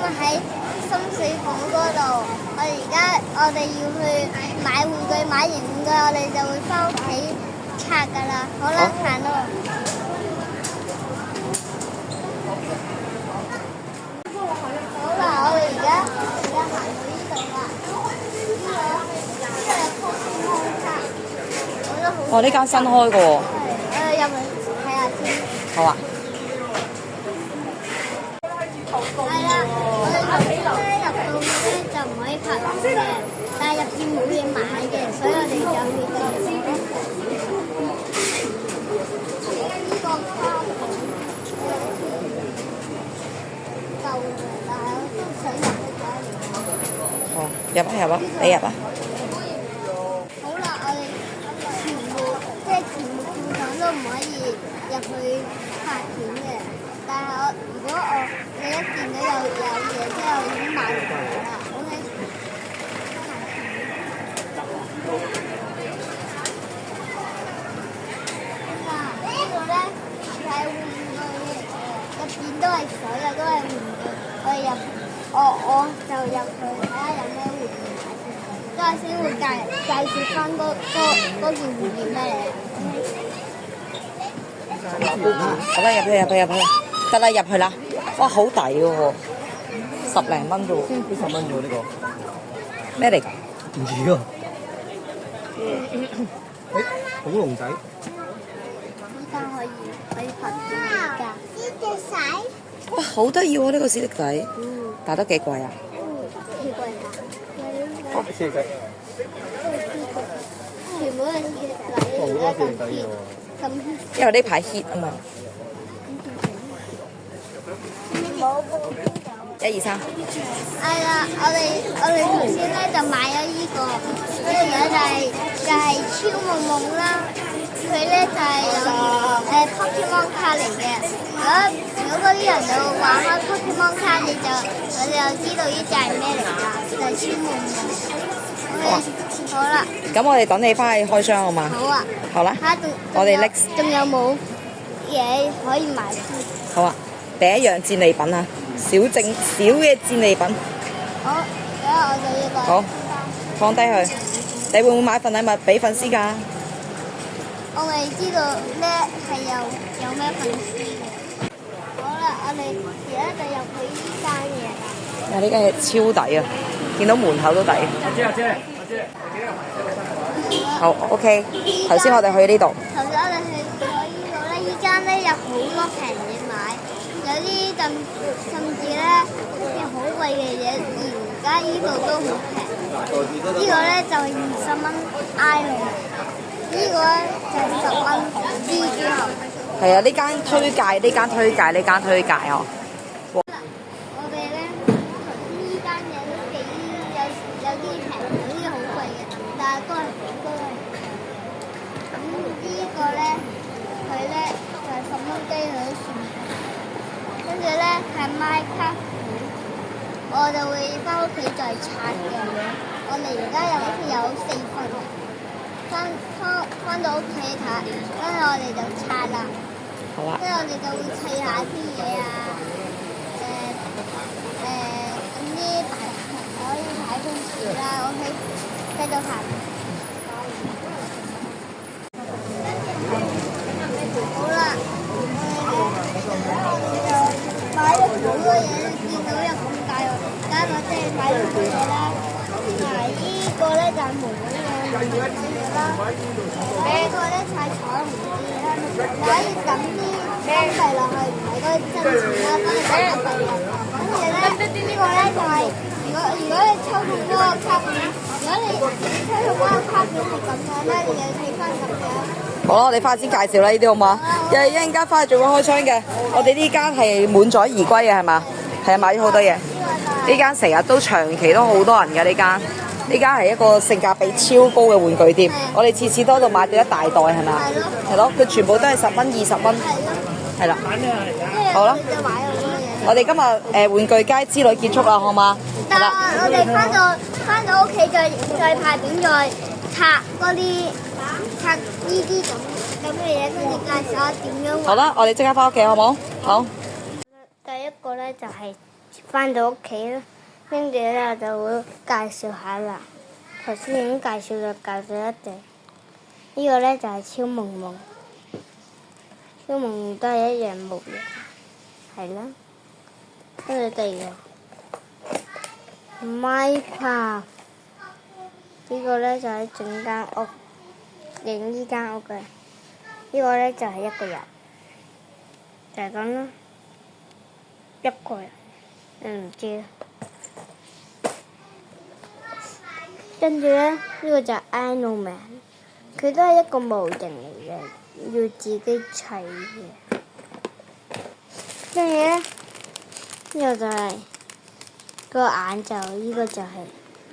為喺深水埗嗰度，我哋要去買玩具，買完玩具我哋就會翻屋企拆㗎啦。好啦，行咯。好啦，我哋而家行到呢度啦。呢個係科技康卡，我覺得好。哦，呢間新開嘅喎。係，入去睇下先。好啊。係啦，我哋頭先咧入到去咧就唔可以拍片嘅，但係入邊冇嘢買嘅，所以我哋就去到呢個花鋪舊嘅，但係我都想入去睇下。哦，入啊，你入啊。好啦，我哋全部鋪頭都唔可以入去拍片嘅，但係如果你一見到有嘢，即係我已經買完啦。OK。嗱，呢個咧係玩具，入邊都係所有都係玩具。我就入去睇下有咩玩具買先。嗰陣先會介紹翻嗰件玩具咩嚟。好啦，入去，得啦，入去啦。哇，好抵喎，10零蚊啫喎。先幾十蚊啫喎呢個。咩嚟㗎？唔知啊。恐龍仔。依家可以拍片㗎。呢隻洗。哇，好得意喎呢個史迪仔，但得幾貴啊？幾貴㗎？哦，史迪仔。全部都係史迪仔，好多史迪仔喎。咁因為呢排 hit 啊嘛。冇。 1、2、3。係啦，我哋頭先咧就買咗呢個嘢就係超夢夢啦，佢咧就係有Pokemon 卡嚟嘅。如果嗰啲人有玩開 Pokemon 卡，我哋就知道呢隻係咩嚟㗎，就係超夢夢。好啦。咁我哋等你翻去開箱好嘛？好啊。好啦。嚇！我哋拎。仲有冇嘢可以買先？好啊，第一樣戰利品啊，小嘅戰利品。好，而家我就呢個。好，放低佢。你會唔會買份禮物俾粉絲㗎？我哋知道咧係有咩粉絲嘅。好啦，我哋而家就入去呢間嘢。哇！呢間嘢超抵啊，見到門口都抵。阿姐。好 OK， 頭先我哋去呢度。頭先我哋去咗呢度咧，依間咧有好多平嘢買，有啲甚至咧啲好貴嘅嘢，而家呢度都好平。呢個咧就係20蚊 Island，呢個咧就係10蚊蜘蛛俠。係啊，呢間推介哦。我哋咧呢間嘢都有啲平，有啲好貴嘅，但係都係。咁呢個咧，佢咧就係10蚊雞佢都算平。跟住咧係麥卡虎，我就會翻屋企再拆嘅。我哋而家入屋企有4份，翻到屋企睇，跟住我哋就拆啦。好啊。跟住我哋就會砌下啲嘢啊，咁啲大牆可以踩公樹啦。OK，繼續行。好啦，買咗好多嘢，見到有咁大喎，加我即係買咗好多嘢啦。呢個咧就係毛嘅嘢啦，呢個咧就係彩虹啲啦，可以抌啲金幣落去，唔係嗰啲真錢啦，幫你抌一幣嘅。跟住咧，呢個咧就係如果你抽中嗰個卡片，如果你抽中嗰個卡片係咁樣咧，你就睇翻咁樣。好啦，我哋翻去先介紹啦，呢啲好嘛？一陣間翻去仲會開箱嘅。我哋呢間係滿載而歸嘅係嘛？係啊，買咗好多嘢。呢間成日都長期都好多人嘅呢間。呢間係一個性價比超高嘅玩具店。我哋次次都喺度買到一大袋係咪啊？係咯，佢全部都係10蚊、20蚊。係啦。好啦。我哋今日玩具街之旅結束啦，好嘛？但係我哋翻到屋企再拍片再拆嗰啲。拆呢啲咁嘅嘢，跟住介紹下點樣玩。好啦，我哋即刻翻屋企好冇？好。第一個咧就係翻到屋企啦，跟住咧我就會介紹下啦。頭先已經介紹咗一隻，呢個咧就係超夢夢，超夢夢都係一樣模樣，係啦。跟住第二個 Minecraft，呢個咧就係整間屋，影呢間屋嘅。呢個咧就係一個人，就係咁啦，一個人，唔知啦。跟住咧，呢個就係 Iron Man，佢都係一個模型嚟嘅，要自己砌嘅。跟住咧，呢個就係個眼就，呢個就係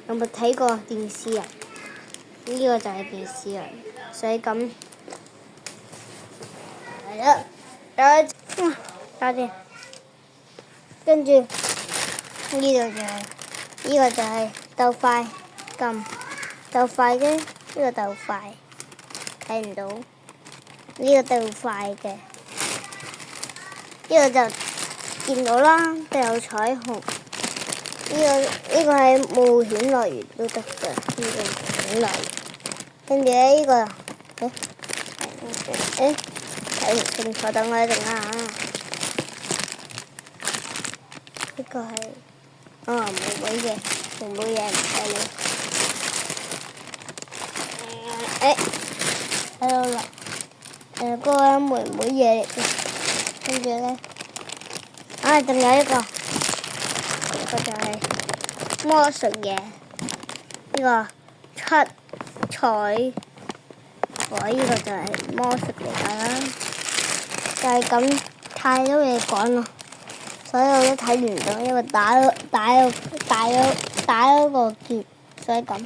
有冇睇過電視人？呢個就係電視人，所以咁係啦，搞掂。跟住呢度就係呢個就係鬥快。鬥快嘅，呢個鬥快睇唔到，呢個鬥快嘅，呢個就見到啦，都有彩虹。呢個係冒險樂園都得嘅，呢個冒險樂園。跟住咧呢個，睇唔清楚，等我一陣啊。呢個係妹妹嘅，妹嘢唔使理。喺度啦，嗰個妹妹嘢嚟嘅，跟住咧，仲有一個，呢個就係魔術嘢，呢個七彩，呢個就係魔術嚟㗎啦，就係咁，太多嘢講啦，所以我都睇唔到，因為打咗個結，所以咁，應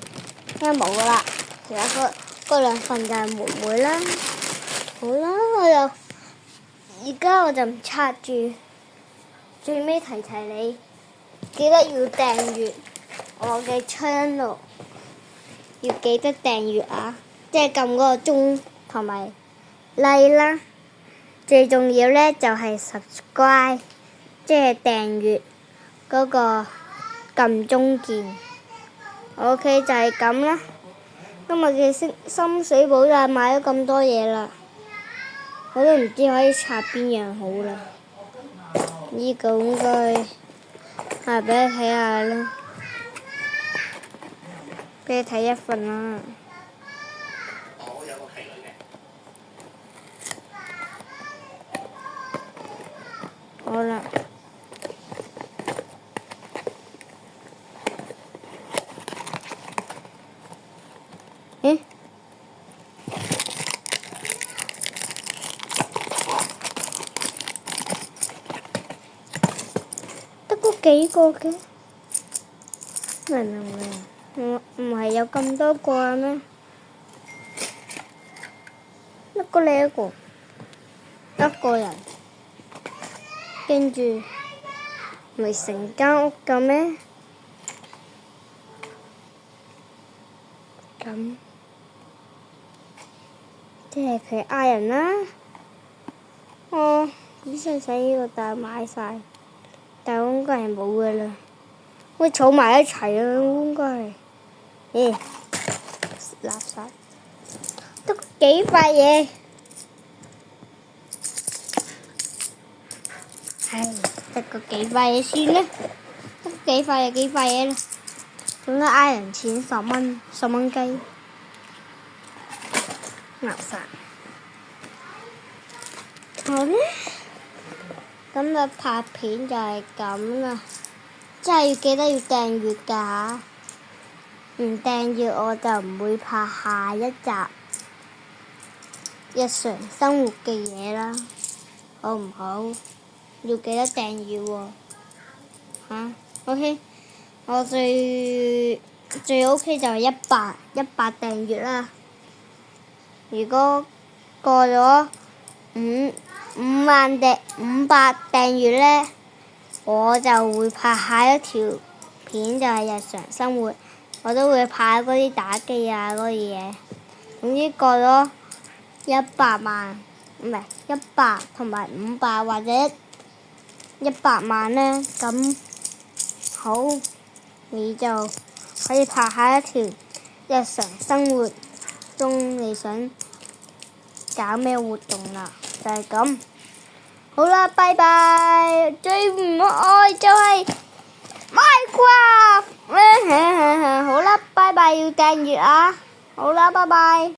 該冇㗎啦，仲有嗰兩份就係妹妹啦。好啦，而家我就唔插住，最尾提你，記得要訂閱我嘅 channel， 要記得訂閱啊，即係撳嗰個鐘同埋 like 啦。最重要咧就係 subscribe， 即係訂閱嗰個撳鐘鍵。OK 就係咁啦。今日嘅深水埗就買咗咁多嘢啦，我都唔知可以拆邊樣好啦。呢個應該係俾你睇下啦，俾你睇一份啦。好啦。得嗰幾個嘅，唔係有咁多個咩？一個人，跟住咪成間屋嘅咩？咁即係佢呃人啦。啲細細呢個但係買晒，但係應該係冇嘅啦。會儲埋一齊啊，應該係。垃圾，得幾塊嘢。得個幾塊嘢算啦，得幾塊嘢啦。總之呃人錢10蚊雞，垃圾。好咧，咁就拍片就係咁啦，真係要記得要訂閱㗎嚇，唔訂閱我就唔會拍下一集日常生活嘅嘢啦，好唔好？要記得訂閱喎，OK， 我最 OK 就係100訂閱啦。如果過咗500訂閱呢，我就會拍下一條片，就係日常生活，我都會拍嗰啲打機啊嗰啲嘢。總之過咗100萬，唔係100同埋500或者100萬呢，咁好，你就可以拍下一條日常生活中你想搞咩活動啦，就係咁。好啦，拜拜。最唔愛就係 Minecraft。好啦，拜拜，要訂閱啊。好啦，拜拜。